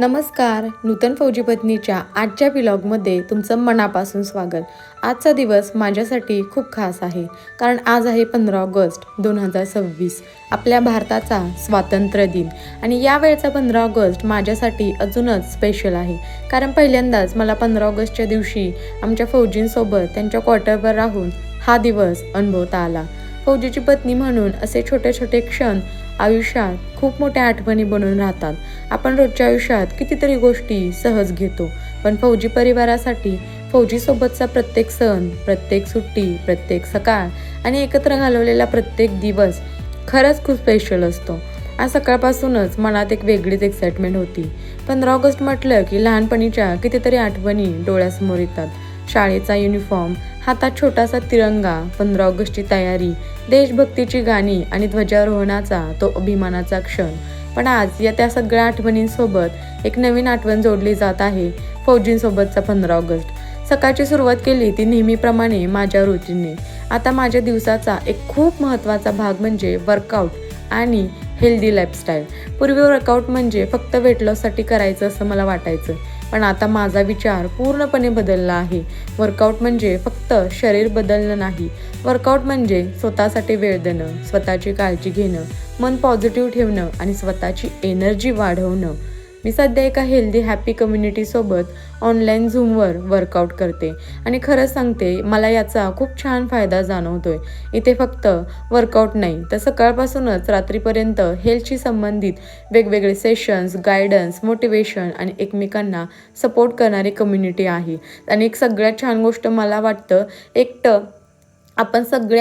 नमस्कार. नूतन फौजी पत्नीच्या आजच्या व्लॉगमध्ये तुमचं मनापासून स्वागत. आजचा दिवस माझ्यासाठी खूप खास आहे, कारण आज आहे 15 ऑगस्ट 2026, आपल्या भारताचा स्वातंत्र्य दिन. आणि यावेळचा 15 ऑगस्ट माझ्यासाठी अजूनच स्पेशल आहे, कारण पहिल्यांदाच मला 15 ऑगस्टच्या दिवशी आमच्या फौजींसोबत त्यांच्या क्वार्टरवर राहून हा दिवस अनुभवता आला. फौजीची पत्नी म्हणून असे छोटे छोटे क्षण आयुष्यात खूप मोठ्या आठवणी बनून राहतात. आपण रोजच्या आयुष्यात कितीतरी गोष्टी सहज घेतो, पण फौजी परिवारासाठी फौजीसोबतचा प्रत्येक सण, प्रत्येक सुट्टी, प्रत्येक सकाळ आणि एकत्र घालवलेला प्रत्येक दिवस खरंच खूप स्पेशल असतो. आज सकाळपासूनच मनात एक वेगळीच एक्साइटमेंट होती. 15 ऑगस्ट म्हटलं की लहानपणीच्या कितीतरी आठवणी डोळ्यासमोर येतात. शाळेचा युनिफॉर्म, हातात छोटासा तिरंगा, 15 ऑगस्टची तयारी, देशभक्तीची गाणी आणि ध्वजारोहणाचा तो अभिमानाचा क्षण. पण आज या त्या सगळ्या आठवणींसोबत एक नवीन आठवण जोडली जात आहे, फौजींसोबतचा 15 ऑगस्ट. सकाळची सुरुवात केली ती नेहमीप्रमाणे माझ्या रुटीनने. आता माझ्या दिवसाचा एक खूप महत्त्वाचा भाग म्हणजे वर्कआउट आणि हेल्दी लाईफस्टाईल. पूर्वी वर्कआउट म्हणजे फक्त वेट लॉससाठी करायचं असं मला वाटायचं, पण आता माझा विचार पूर्णपणे बदलला आहे. वर्कआउट म्हणजे फक्त शरीर बदलणं नाही, वर्कआउट म्हणजे स्वतःसाठी वेळ देणं, स्वतःची काळजी घेणं, मन पॉझिटिव्ह ठेवणं आणि स्वतःची एनर्जी वाढवणं. मी सध्या एका हेल्दी हॅपी कम्युनिटीसोबत ऑनलाईन झूमवर वर्कआउट करते आणि खरंच सांगते, मला याचा खूप छान फायदा जाणवतोय. इथे फक्त वर्कआउट नाही, तर सकाळपासूनच रात्रीपर्यंत हेल्थशी संबंधित वेगवेगळे सेशन्स, गायडन्स, मोटिवेशन आणि एकमेकांना सपोर्ट करणारी कम्युनिटी आहे. आणि एक सगळ्यात छान गोष्ट मला वाटतं,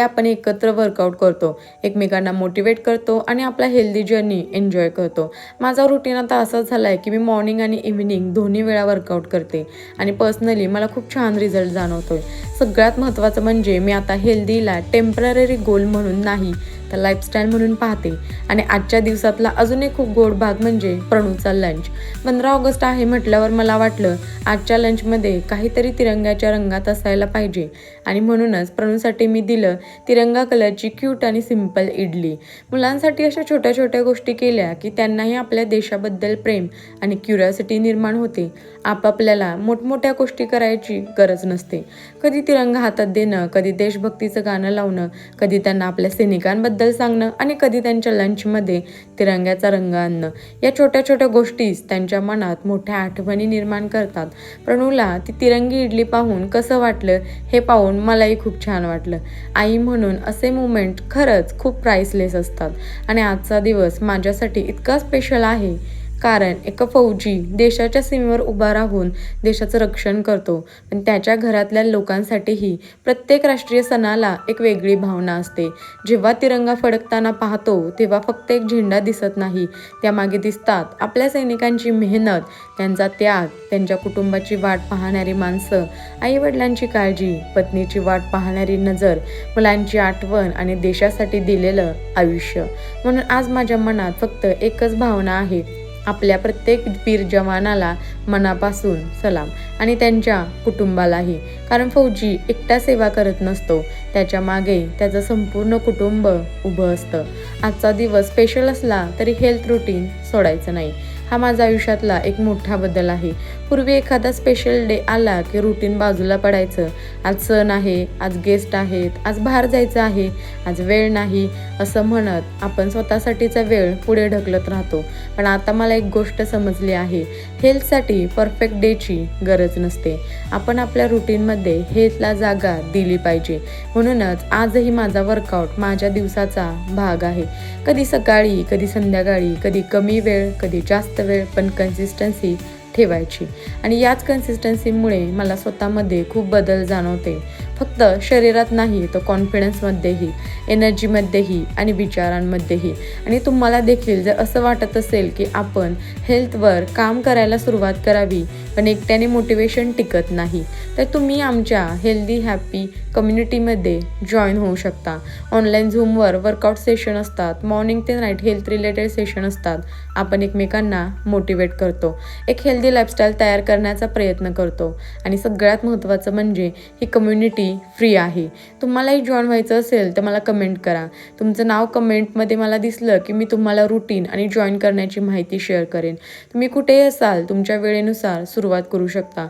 आपण एकत्र वर्कआउट करतो, एकमेकांना मोटिवेट करतो आणि आपला हेल्दी जर्नी एन्जॉय करतो. माझा रुटीन आता असाच झाला आहे की मी मॉर्निंग आणि इव्हिनिंग दोन्ही वेळा वर्कआउट करते आणि पर्सनली मला खूप छान रिझल्ट जाणवतोय. सगळ्यात महत्त्वाचं म्हणजे मी आता हेल्दीला टेम्पररी गोल म्हणून नाही, तर लाईफस्टाईल म्हणून पाहते. आणि आजच्या दिवसातला अजून एक खूप गोड भाग म्हणजे प्रणूचा लंच. 15 ऑगस्ट आहे म्हटल्यावर मला वाटलं आजच्या लंचमध्ये काहीतरी तिरंग्याच्या रंगात असायला पाहिजे, आणि म्हणूनच प्रणूसाठी मी दिलं तिरंगा कलरची क्यूट आणि सिंपल इडली. मुलांसाठी अशा छोट्या छोट्या गोष्टी केल्या की त्यांनाही आपल्या देशाबद्दल प्रेम आणि क्युरिओसिटी निर्माण होते. आपापल्याला मोठमोठ्या गोष्टी करायची गरज नसते. कधी तिरंगा हातात देणं, कधी देशभक्तीचं गाणं लावणं, कधी त्यांना आपल्या सैनिकांबद्दल सांगणं आणि कधी त्यांच्या लंचमध्ये तिरंग्याचा रंग आणणं. या छोट्या छोट्या गोष्टीच त्यांच्या मनात मोठ्या आठवणी निर्माण करतात. प्रणूला ती तिरंगी इडली पाहून कसं वाटलं हे पाहून मलाही खूप छान वाटलं. आई म्हणून असे मोमेंट खरंच खूप प्राइसलेस असतात. आणि आजचा दिवस माझ्यासाठी इतका स्पेशल आहे कारण एका फौजी देशाच्या सीमेवर उभा राहून देशाचं रक्षण करतो, पण त्याच्या घरातल्या लोकांसाठीही प्रत्येक राष्ट्रीय सणाला एक वेगळी भावना असते. जेव्हा तिरंगा फडकताना पाहतो तेव्हा फक्त एक झेंडा दिसत नाही, त्यामागे दिसतात आपल्या सैनिकांची मेहनत, त्यांचा त्याग, त्यांच्या कुटुंबाची वाट पाहणारी माणसं, आईवडिलांची काळजी, पत्नीची वाट पाहणारी नजर, मुलांची आठवण आणि देशासाठी दिलेलं आयुष्य. म्हणून आज माझ्या मनात फक्त एकच भावना आहे, आपल्या प्रत्येक वीर जवानाला मनापासून सलाम आणि त्यांच्या कुटुंबालाही. कारण फौजी एकटा सेवा करत नसतो, त्याच्या मागे त्याचं संपूर्ण कुटुंब उभं असतं. आजचा दिवस स्पेशल असला तरी हेल्थ रुटीन सोडायचं नाही. हा माझ्या आयुष्यातला एक मोठा बदल आहे. पूर्वी एखादा स्पेशल डे आला की रुटीन बाजूला पडायचं. आज सण आहे, आज गेस्ट आहेत, आज बाहेर जायचं आहे, आज वेळ नाही असं म्हणत आपण स्वतःसाठीचा वेळ पुढे ढकलत राहतो. पण आता मला एक गोष्ट समजली आहे, हेल्थसाठी परफेक्ट डेची गरज नसते. आपण आपल्या रुटीनमध्ये हेल्थला जागा दिली पाहिजे. म्हणूनच आजही माझा वर्कआउट माझ्या दिवसाचा भाग आहे. कधी सकाळी, कधी संध्याकाळी, कधी कमी वेळ, कधी जास्त वेळ, पण कन्सिस्टन्सी ठेवायची. आणि याच कन्सिस्टन्सीमुळे मला स्वतःमध्ये खूप बदल जाणवते. फक्त शरीरात नाही, तर कॉन्फिडन्समध्येही, एनर्जीमध्येही आणि विचारांमध्येही. आणि तुम्हाला देखील जर असं वाटत असेल की आपण हेल्थवर काम करायला सुरुवात करावी पण एकट्याने मोटिवेशन टिकत नाही, तर तुम्ही आमच्या हेल्दी हॅपी कम्युनिटीमध्ये जॉईन होऊ शकता. ऑनलाईन झूमवर वर्कआउट सेशन असतात, मॉर्निंग ते नाईट हेल्थ रिलेटेड सेशन असतात. आपण एकमेकांना मोटिवेट करतो, एक हेल्दी लाईफस्टाईल तयार करण्याचा प्रयत्न करतो. आणि सगळ्यात महत्त्वाचं म्हणजे ही कम्युनिटी फ्री आहे. तुम्हालाही जॉइन व्हायचं असेल तर मला कमेंट करा. तुमचं नाव कमेंटमध्ये मला दिसलं की मी तुम्हाला रुटीन आणि जॉइन करण्याची माहिती शेअर करेन. तुम्ही कुठेही असाल तुमच्या वेळेनुसार सुरुवात करू शकता.